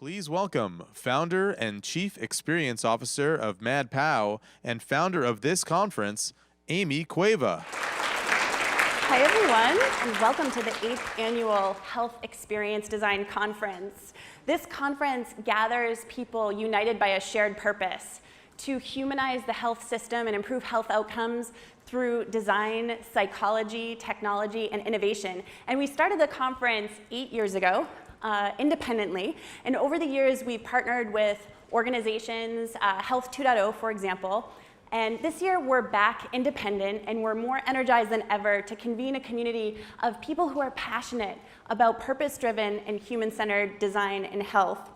Please welcome founder and chief experience officer of MadPow and founder of this conference, Amy Cueva. Hi everyone, and welcome to the 8th Annual Health Experience Design Conference. This conference gathers people united by a shared purpose to humanize the health system and improve health outcomes through design, psychology, technology, and innovation. And we started the conference 8 years ago, independently, and over the years we've partnered with organizations, Health 2.0 for example, and this year we're back independent and we're more energized than ever to convene a community of people who are passionate about purpose-driven and human-centered design in health.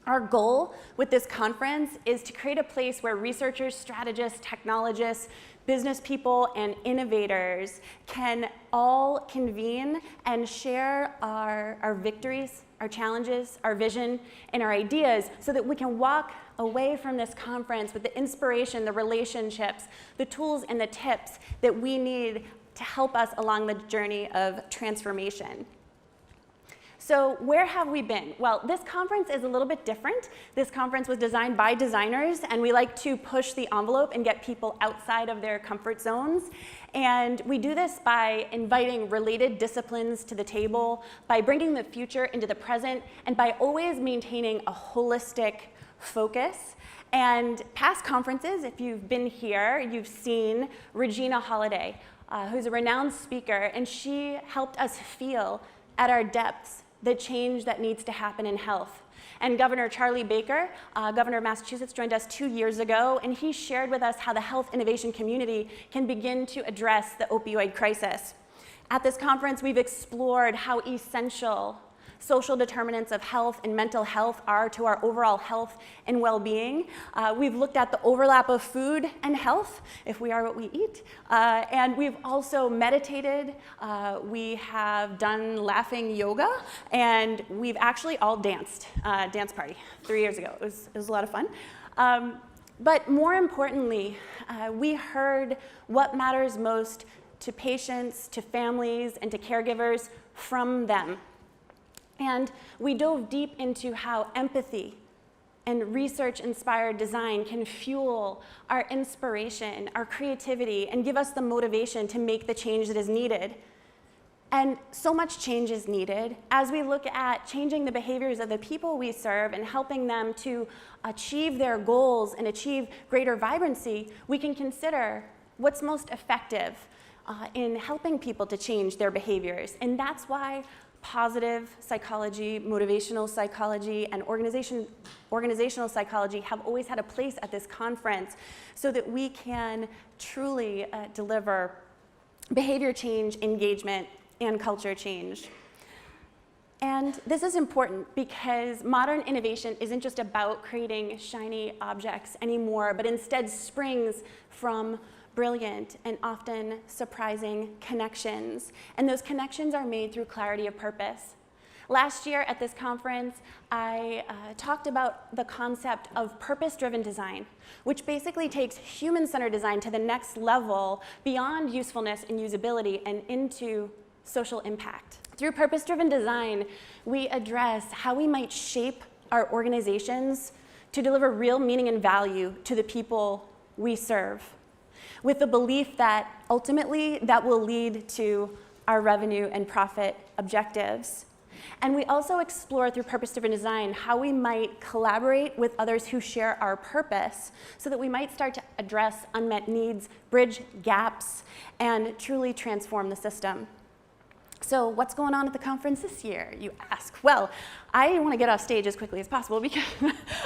Our goal with this conference is to create a place where researchers, strategists, technologists, business people, and innovators can all convene and share our victories, our challenges, our vision, and our ideas so that we can walk away from this conference with the inspiration, the relationships, the tools, and the tips that we need to help us along the journey of transformation. So where have we been? Well, this conference is a little bit different. This conference was designed by designers, and we like to push the envelope and get people outside of their comfort zones. And we do this by inviting related disciplines to the table, by bringing the future into the present, and by always maintaining a holistic focus. And past conferences, if you've been here, you've seen Regina Holiday, who's a renowned speaker, and she helped us feel at our depths the change that needs to happen in health. And Governor Charlie Baker, Governor of Massachusetts, joined us 2 years ago, and he shared with us how the health innovation community can begin to address the opioid crisis. At this conference, we've explored how essential social determinants of health and mental health are to our overall health and well-being. We've looked at the overlap of food and health, if we are what we eat. And we've also meditated. We have done laughing yoga, and we've actually all danced, dance party 3 years ago. It was a lot of fun. But more importantly, we heard what matters most to patients, to families, and to caregivers from them. And we dove deep into how empathy and research-inspired design can fuel our inspiration, our creativity, and give us the motivation to make the change that is needed. And so much change is needed. As we look at changing the behaviors of the people we serve and helping them to achieve their goals and achieve greater vibrancy, we can consider what's most effective in helping people to change their behaviors. And that's why positive psychology, motivational psychology, and organizational psychology have always had a place at this conference so that we can truly deliver behavior change, engagement, and culture change. And this is important because modern innovation isn't just about creating shiny objects anymore, but instead springs from brilliant and often surprising connections. And those connections are made through clarity of purpose. Last year at this conference, I talked about the concept of purpose-driven design, which basically takes human-centered design to the next level beyond usefulness and usability and into social impact. Through purpose-driven design, we address how we might shape our organizations to deliver real meaning and value to the people we serve, with the belief that ultimately that will lead to our revenue and profit objectives. And we also explore through purpose-driven design how we might collaborate with others who share our purpose so that we might start to address unmet needs, bridge gaps, and truly transform the system. So what's going on at the conference this year, you ask? Well, I want to get off stage as quickly as possible because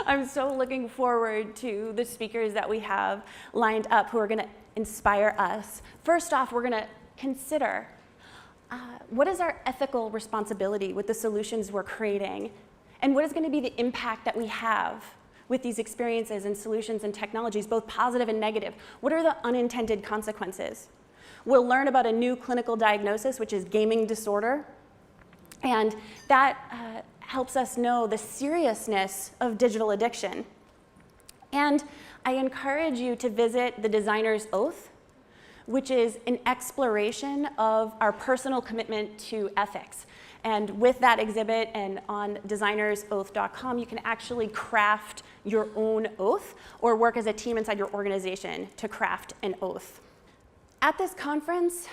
I'm so looking forward to the speakers that we have lined up who are going to inspire us. First off, we're going to consider what is our ethical responsibility with the solutions we're creating, and what is going to be the impact that we have with these experiences and solutions and technologies, both positive and negative. What are the unintended consequences? We'll learn about a new clinical diagnosis, which is gaming disorder, and that helps us know the seriousness of digital addiction. And I encourage you to visit the Designer's Oath, which is an exploration of our personal commitment to ethics. And with that exhibit and on designersoath.com, you can actually craft your own oath or work as a team inside your organization to craft an oath. At this conference,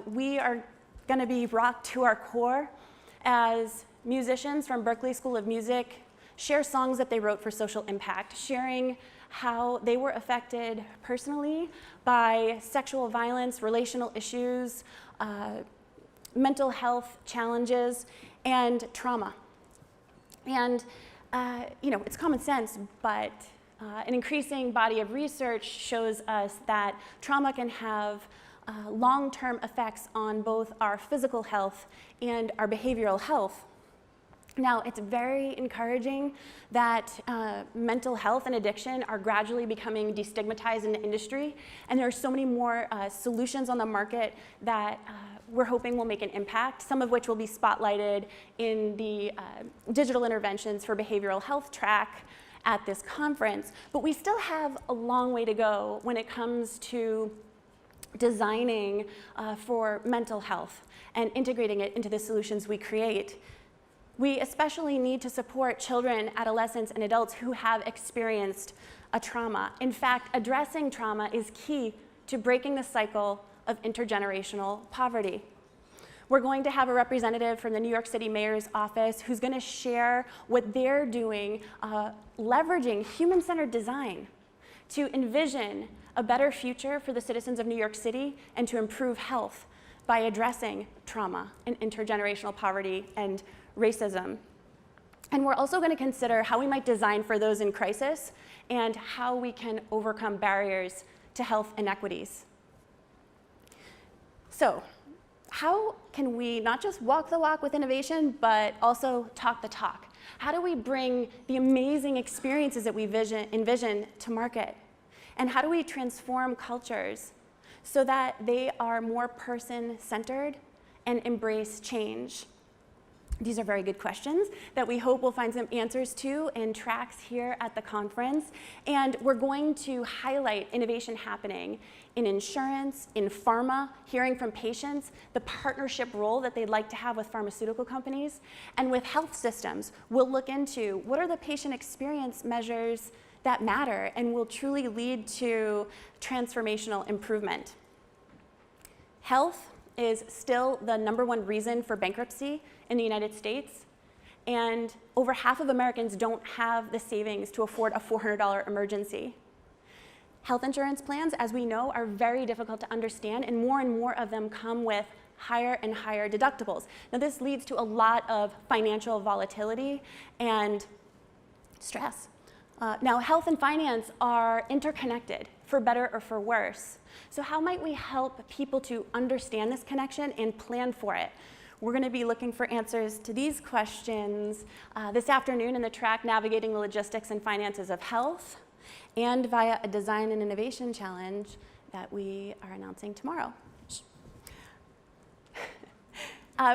we are going to be rocked to our core as musicians from Berklee School of Music share songs that they wrote for social impact, sharing how they were affected personally by sexual violence, relational issues, mental health challenges, and trauma. And it's common sense, but an increasing body of research shows us that trauma can have long-term effects on both our physical health and our behavioral health. Now, it's very encouraging that mental health and addiction are gradually becoming destigmatized in the industry, and there are so many more solutions on the market that we're hoping will make an impact, some of which will be spotlighted in the digital interventions for behavioral health track at this conference. But we still have a long way to go when it comes to designing for mental health and integrating it into the solutions we create. We especially need to support children, adolescents, and adults who have experienced a trauma. In fact, addressing trauma is key to breaking the cycle of intergenerational poverty. We're going to have a representative from the New York City Mayor's office who's going to share what they're doing, leveraging human-centered design to envision a better future for the citizens of New York City and to improve health by addressing trauma and intergenerational poverty and racism. And we're also going to consider how we might design for those in crisis and how we can overcome barriers to health inequities. So, how can we not just walk the walk with innovation, but also talk the talk? How do we bring the amazing experiences that we envision to market? And how do we transform cultures so that they are more person-centered and embrace change? These are very good questions that we hope we'll find some answers to in tracks here at the conference. And we're going to highlight innovation happening in insurance, in pharma, hearing from patients, the partnership role that they'd like to have with pharmaceutical companies. And with health systems, we'll look into what are the patient experience measures that matter and will truly lead to transformational improvement. Health is still the #1 reason for bankruptcy in the United States, and over half of Americans don't have the savings to afford a $400 emergency. Health insurance plans, as we know, are very difficult to understand, and more of them come with higher and higher deductibles. Now, this leads to a lot of financial volatility and stress. Now, health and finance are interconnected, for better or for worse. So how might we help people to understand this connection and plan for it? We're going to be looking for answers to these questions this afternoon in the track Navigating the Logistics and Finances of Health, and via a design and innovation challenge that we are announcing tomorrow.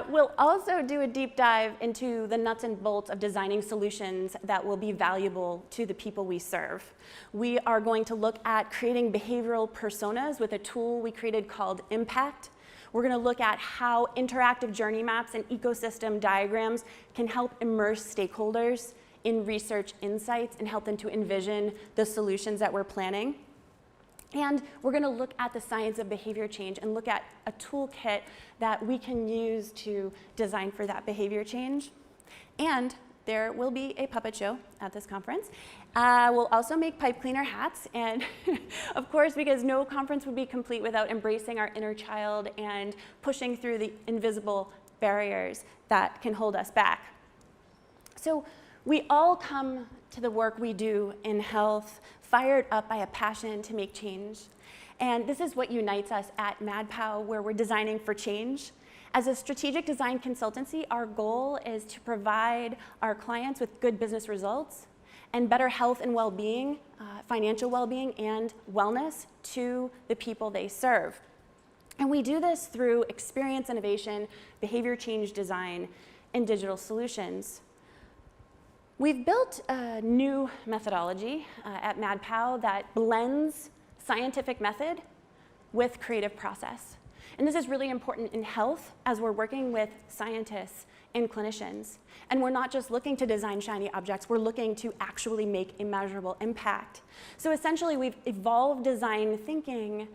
We'll also do a deep dive into the nuts and bolts of designing solutions that will be valuable to the people we serve. We are going to look at creating behavioral personas with a tool we created called Impact. We're going to look at how interactive journey maps and ecosystem diagrams can help immerse stakeholders in research insights and help them to envision the solutions that we're planning. And we're going to look at the science of behavior change and look at a toolkit that we can use to design for that behavior change. And there will be a puppet show at this conference. We'll also make pipe cleaner hats. And of course, because no conference would be complete without embracing our inner child and pushing through the invisible barriers that can hold us back. So we all come to the work we do in health fired up by a passion to make change. And this is what unites us at MadPow, where we're designing for change. As a strategic design consultancy, our goal is to provide our clients with good business results and better health and well-being, financial well-being and wellness to the people they serve. And we do this through experience innovation, behavior change design, and digital solutions. We've built a new methodology at MadPow that blends scientific method with creative process. And this is really important in health as we're working with scientists and clinicians. And we're not just looking to design shiny objects, we're looking to actually make a measurable impact. So essentially, we've evolved design thinking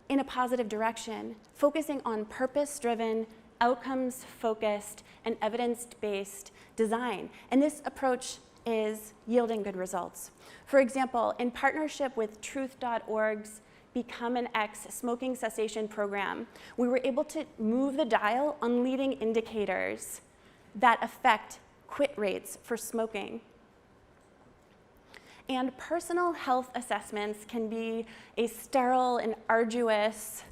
in a positive direction, focusing on purpose-driven, outcomes-focused, and evidence-based design. And this approach is yielding good results. For example, in partnership with Truth.org's Become an X smoking cessation program, we were able to move the dial on leading indicators that affect quit rates for smoking. And personal health assessments can be a sterile and arduous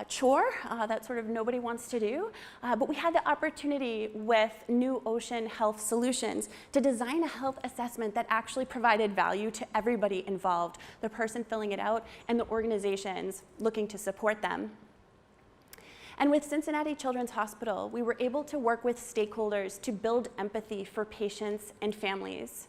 chore that sort of nobody wants to do. But we had the opportunity with New Ocean Health Solutions to design a health assessment that actually provided value to everybody involved, the person filling it out and the organizations looking to support them. And with Cincinnati Children's Hospital, we were able to work with stakeholders to build empathy for patients and families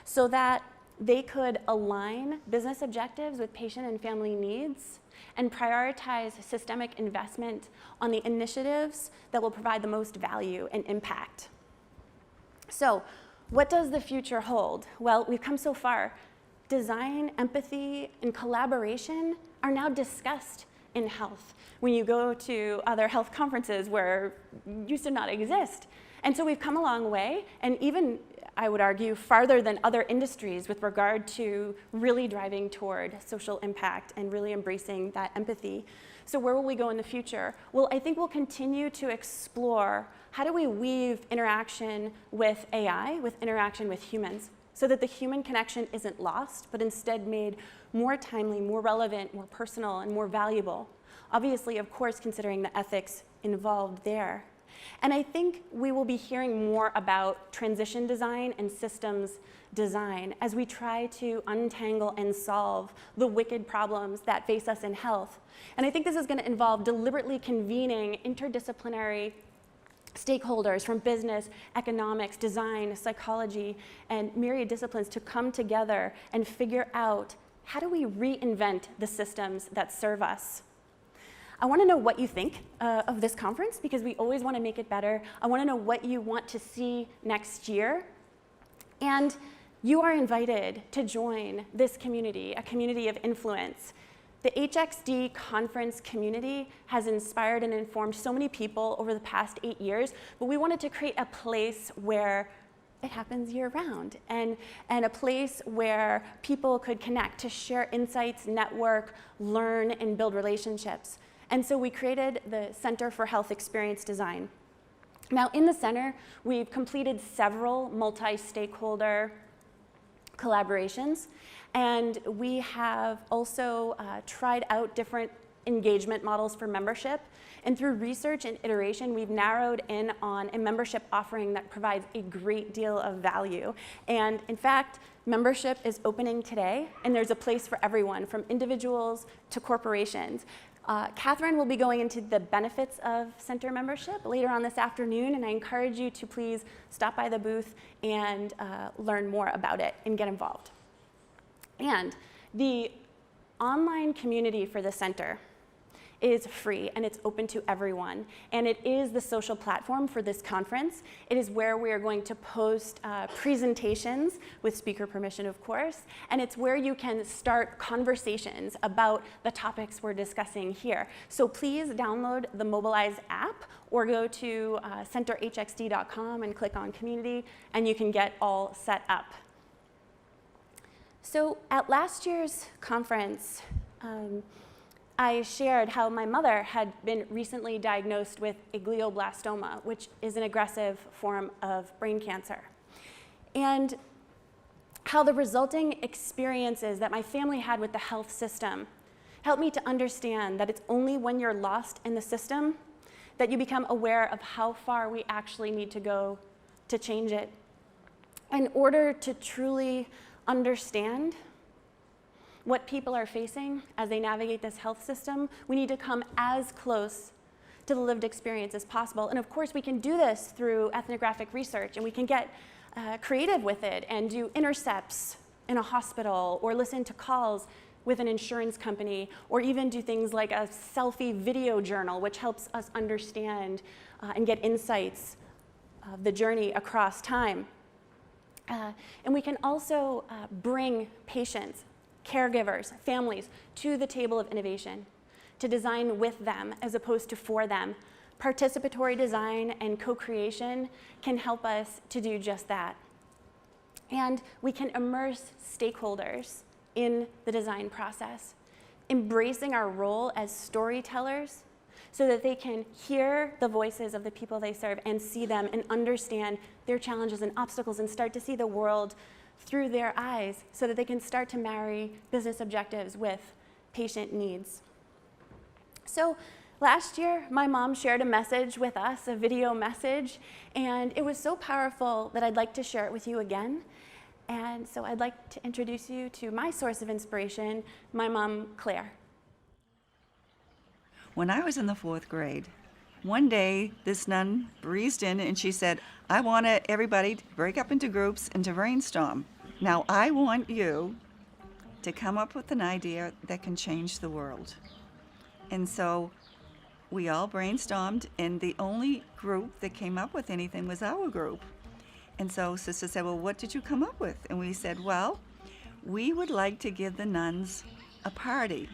so that they could align business objectives with patient and family needs and prioritize systemic investment on the initiatives that will provide the most value and impact. So, what does the future hold? Well, we've come so far. Design, empathy, and collaboration are now discussed in health when you go to other health conferences where used to not exist. And so we've come a long way, and even, I would argue, farther than other industries with regard to really driving toward social impact and really embracing that empathy. So where will we go in the future? Well, I think we'll continue to explore how do we weave interaction with AI, with interaction with humans, so that the human connection isn't lost, but instead made more timely, more relevant, more personal, and more valuable. Obviously, of course, considering the ethics involved there. And I think we will be hearing more about transition design and systems design as we try to untangle and solve the wicked problems that face us in health. And I think this is going to involve deliberately convening interdisciplinary stakeholders from business, economics, design, psychology, and myriad disciplines to come together and figure out how do we reinvent the systems that serve us. I want to know what you think of this conference, because we always want to make it better. I want to know what you want to see next year. And you are invited to join this community, a community of influence. The HXD conference community has inspired and informed so many people over the past 8 years, but we wanted to create a place where it happens year-round, and a place where people could connect to share insights, network, learn, and build relationships. And so we created the Center for Health Experience Design. Now, in the center, we've completed several multi-stakeholder collaborations, and we have also tried out different engagement models for membership. And through research and iteration, we've narrowed in on a membership offering that provides a great deal of value. And in fact, membership is opening today, and there's a place for everyone, from individuals to corporations. Catherine will be going into the benefits of center membership later on this afternoon, and I encourage you to please stop by the booth and learn more about it and get involved. And the online community for the center is free, and it's open to everyone. And it is the social platform for this conference. It is where we are going to post presentations, with speaker permission, of course, and it's where you can start conversations about the topics we're discussing here. So please download the Mobilize app or go to centerhxd.com and click on community, and you can get all set up. So at last year's conference, I shared how my mother had been recently diagnosed with a glioblastoma, which is an aggressive form of brain cancer, and how the resulting experiences that my family had with the health system helped me to understand that it's only when you're lost in the system that you become aware of how far we actually need to go to change it. In order to truly understand what people are facing as they navigate this health system, we need to come as close to the lived experience as possible. And of course, we can do this through ethnographic research, and we can get creative with it and do intercepts in a hospital or listen to calls with an insurance company, or even do things like a selfie video journal, which helps us understand and get insights of the journey across time. And we can also bring patients, caregivers, families to the table of innovation to design with them as opposed to for them. Participatory design and co-creation can help us to do just that. And we can immerse stakeholders in the design process, embracing our role as storytellers so that they can hear the voices of the people they serve and see them and understand their challenges and obstacles and start to see the world through their eyes so that they can start to marry business objectives with patient needs. So last year, my mom shared a message with us, a video message, and it was so powerful that I'd like to share it with you again. And so I'd like to introduce you to my source of inspiration, my mom, Claire. When I was in the 4th grade, one day this nun breezed in and she said, I want everybody to break up into groups and to brainstorm. Now I want you to come up with an idea that can change the world. And so we all brainstormed, and the only group that came up with anything was our group. And so Sister said, well, what did you come up with? And we said, well, we would like to give the nuns a party.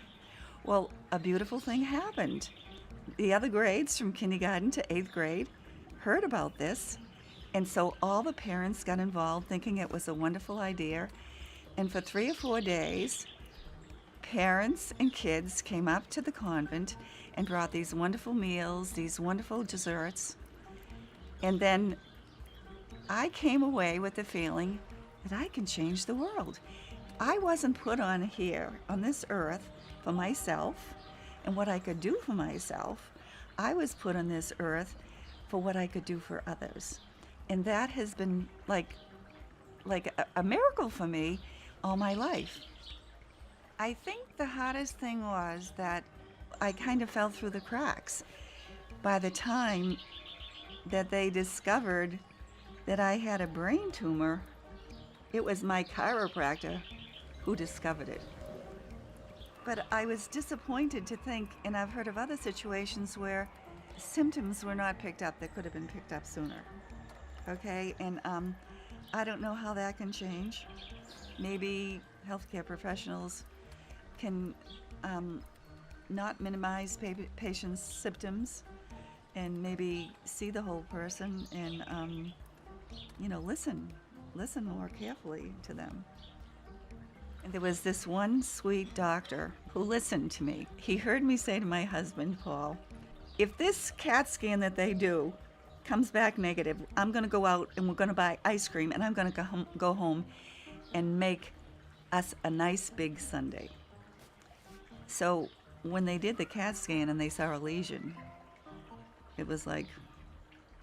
Well, a beautiful thing happened. The other grades from kindergarten to 8th grade heard about this, and so all the parents got involved thinking it was a wonderful idea. And for 3 or 4 days, parents and kids came up to the convent and brought these wonderful meals, these wonderful desserts. And then I came away with the feeling that I can change the world. I wasn't put on here, on this earth, for myself and what I could do for myself. I was put on this earth for what I could do for others. And that has been like a miracle for me all my life. I think the hardest thing was that I kind of fell through the cracks. By the time that they discovered that I had a brain tumor, it was my chiropractor who discovered it. But I was disappointed to think, and I've heard of other situations where symptoms were not picked up that could have been picked up sooner. Okay, and I don't know how that can change. Maybe healthcare professionals can not minimize patients' symptoms and maybe see the whole person and listen more carefully to them. And there was this one sweet doctor who listened to me. He heard me say to my husband, Paul, if this CAT scan that they do comes back negative, I'm going to go out and we're going to buy ice cream and I'm going to go home and make us a nice big sundae. So when they did the CAT scan and they saw a lesion, it was like,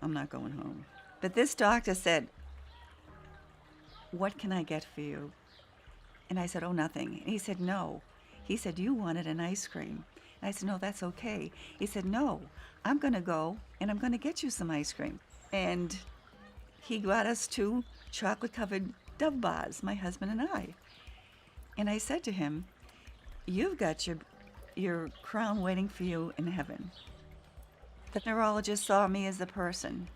I'm not going home. But this doctor said, what can I get for you? And I said, oh, nothing. And he said, no. He said, you wanted an ice cream. And I said, no, that's okay. He said, no, I'm going to go and I'm going to get you some ice cream. And he got us 2 chocolate-covered Dove bars, my husband and I. And I said to him, you've got your crown waiting for you in heaven. The neurologist saw me as a person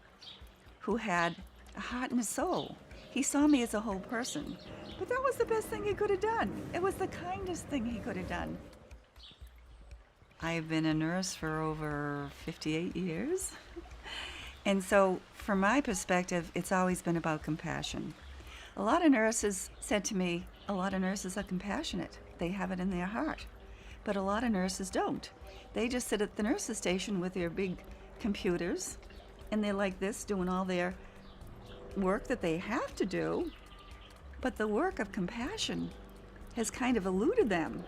who had a heart and a soul. He saw me as a whole person. But that was the best thing he could have done. It was the kindest thing he could have done. I've been a nurse for over 58 years. And so from my perspective, it's always been about compassion. A lot of nurses said to me, a lot of nurses are compassionate. They have it in their heart. But a lot of nurses don't. They just sit at the nurse's station with their big computers, and they're like this, doing all their work that they have to do. But the work of compassion has kind of eluded them.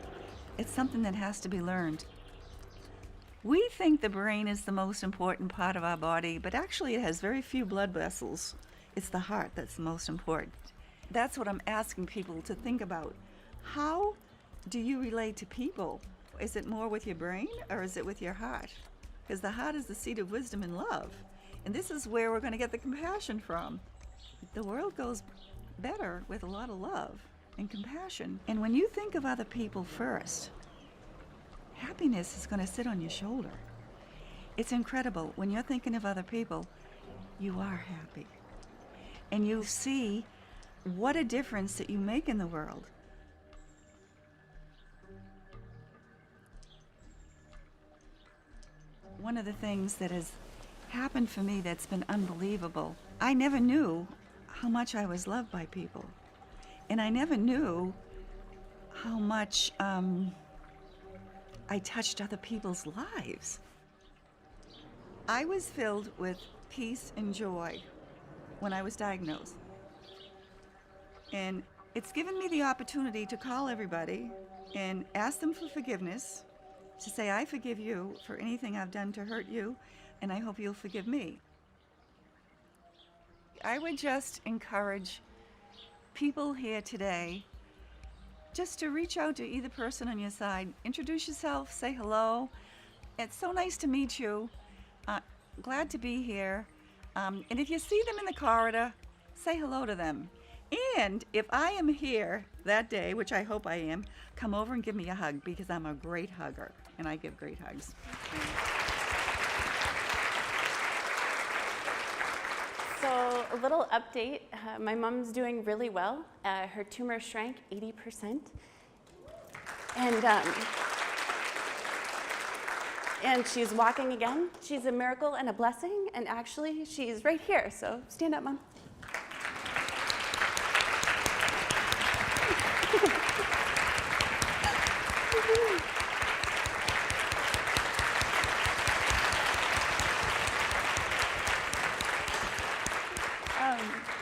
It's something that has to be learned. We think the brain is the most important part of our body, but actually it has very few blood vessels. It's the heart that's the most important. That's what I'm asking people to think about. How do you relate to people? Is it more with your brain or is it with your heart? Because the heart is the seat of wisdom and love. And this is where we're going to get the compassion from. The world goes better with a lot of love. and compassion. And when you think of other people first, happiness is going to sit on your shoulder. It's incredible. When you're thinking of other people, you are happy. And you see what a difference that you make in the world. One of the things that has happened for me that's been unbelievable, I never knew how much I was loved by people. And I never knew how much I touched other people's lives. I was filled with peace and joy when I was diagnosed. And it's given me the opportunity to call everybody and ask them for forgiveness, to say, I forgive you for anything I've done to hurt you, and I hope you'll forgive me. I would just encourage people here today just to reach out to either person on your side, introduce yourself, say hello. It's so nice to meet you. Glad to be here. And if you see them in the corridor, say hello to them. And if I am here that day, which I hope I am, come over and give me a hug, because I'm a great hugger and I give great hugs. So a little update, my mom's doing really well. Her tumor shrank 80%. And she's walking again. She's a miracle and a blessing, and actually she's right here, so stand up, Mom.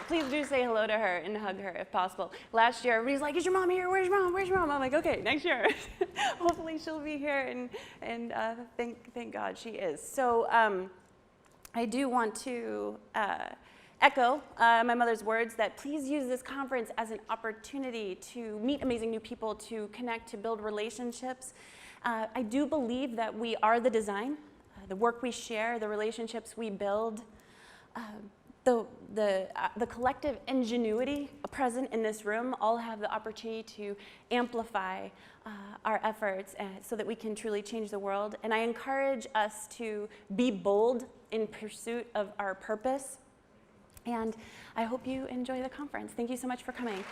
Please do say hello to her and hug her if possible. Last year, everybody's like, is your mom here? Where's your mom? Where's your mom? I'm like, okay, next year. Hopefully she'll be here, and thank God she is. So I do want to echo my mother's words that please use this conference as an opportunity to meet amazing new people, to connect, to build relationships. I do believe that we are the design, the work we share, the relationships we build, the collective ingenuity present in this room all have the opportunity to amplify our efforts so that we can truly change the world. And I encourage us to be bold in pursuit of our purpose. And I hope you enjoy the conference. Thank you so much for coming.